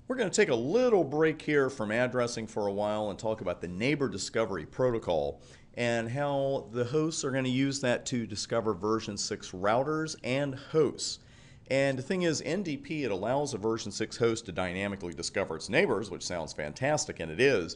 We're going to take a little break here from addressing for a while and talk about the neighbor discovery protocol and how the hosts are going to use that to discover version 6 routers and hosts. And the thing is, NDP, it allows a version 6 host to dynamically discover its neighbors, which sounds fantastic, and it is.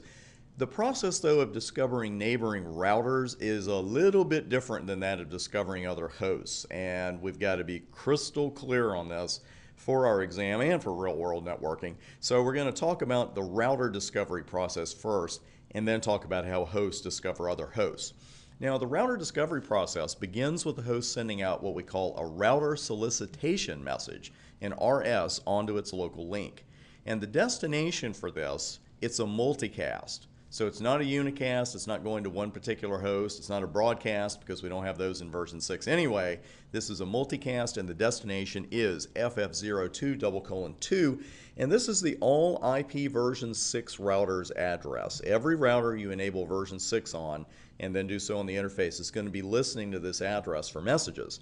The process, though, of discovering neighboring routers is a little bit different than that of discovering other hosts, and we've got to be crystal clear on this for our exam and for real-world networking. So we're going to talk about the router discovery process first, and then talk about how hosts discover other hosts. Now, the router discovery process begins with the host sending out what we call a router solicitation message, an RS, onto its local link. And the destination for this, it's a multicast. So it's not a unicast, it's not going to one particular host, it's not a broadcast because we don't have those in version 6 anyway. This is a multicast and the destination is FF02:2, and this is the all IP version 6 router's address. Every router you enable version 6 on and then do so on the interface is going to be listening to this address for messages.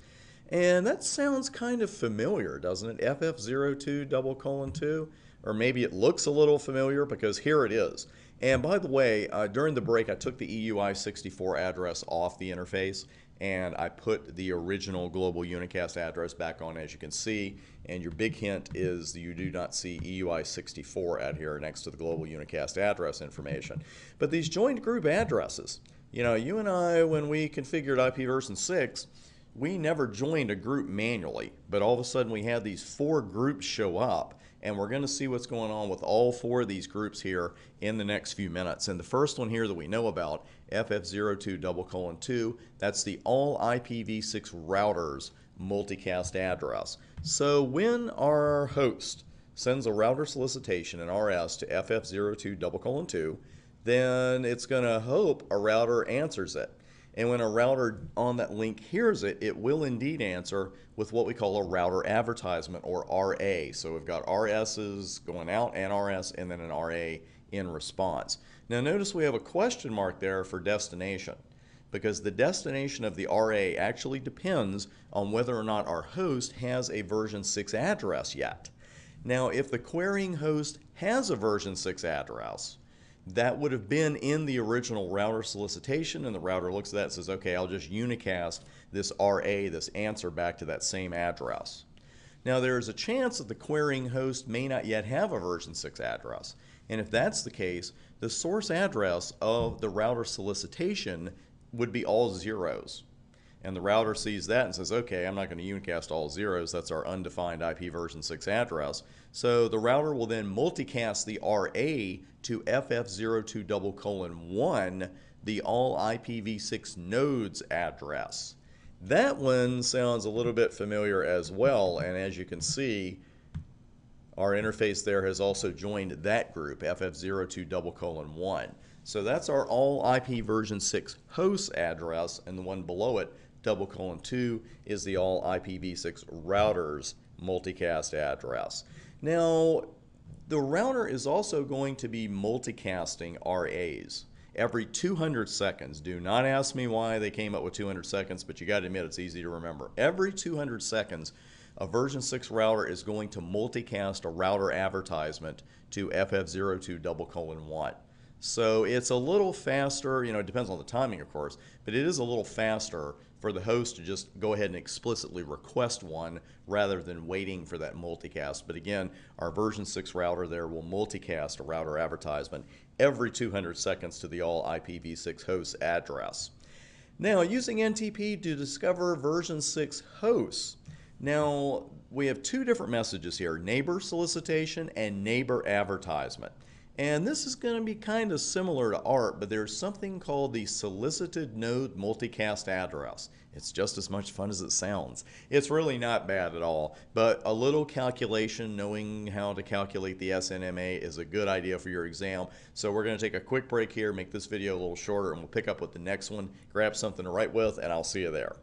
And that sounds kind of familiar, doesn't it? FF02:2? Or maybe it looks a little familiar because here it is. And by the way, during the break, I took the EUI64 address off the interface and I put the original global unicast address back on, as you can see. And your big hint is you do not see EUI64 out here next to the global unicast address information. But these joined group addresses, you know, you and I, when we configured IP version 6, we never joined a group manually, but all of a sudden we had these 4 groups show up, and we're going to see what's going on with all 4 of these groups here in the next few minutes. And the first one here that we know about, FF02:2, that's the all IPv6 routers multicast address. So when our host sends a router solicitation, an RS, to FF02:2, then it's going to hope a router answers it. And when a router on that link hears it, it will indeed answer with what we call a router advertisement, or RA. So we've got RSs going out, and RS, and then an RA in response. Now notice we have a question mark there for destination, because the destination of the RA actually depends on whether or not our host has a version 6 address yet. Now if the querying host has a version 6 address, that would have been in the original router solicitation, and the router looks at that and says, okay, I'll just unicast this RA, this answer, back to that same address. Now there is a chance that the querying host may not yet have a version 6 address, and if that's the case, the source address of the router solicitation would be all zeros. And the router sees that and says, okay, I'm not going to unicast all zeros, that's our undefined IP version 6 address. So the router will then multicast the RA to FF02:1, the all IPv6 nodes address. That one sounds a little bit familiar as well, and as you can see, our interface there has also joined that group, FF02:1. So that's our all IP version 6 host address, and the one below it, :2, is the all IPv6 routers multicast address. Now, the router is also going to be multicasting RAs every 200 seconds. Do not ask me why they came up with 200 seconds, but you got to admit it's easy to remember. Every 200 seconds, a version 6 router is going to multicast a router advertisement to FF02:1. So it's a little faster, you know, it depends on the timing, of course, but it is a little faster for the host to just go ahead and explicitly request one rather than waiting for that multicast. But again, our version 6 router there will multicast a router advertisement every 200 seconds to the all IPv6 host address. Now, using NTP to discover version 6 hosts. Now, we have 2 different messages here, neighbor solicitation and neighbor advertisement. And this is going to be kind of similar to ARP, but there's something called the solicited node multicast address. It's just as much fun as it sounds. It's really not bad at all, but a little calculation, knowing how to calculate the SNMA, is a good idea for your exam. So we're going to take a quick break here, make this video a little shorter, and we'll pick up with the next one. Grab something to write with, and I'll see you there.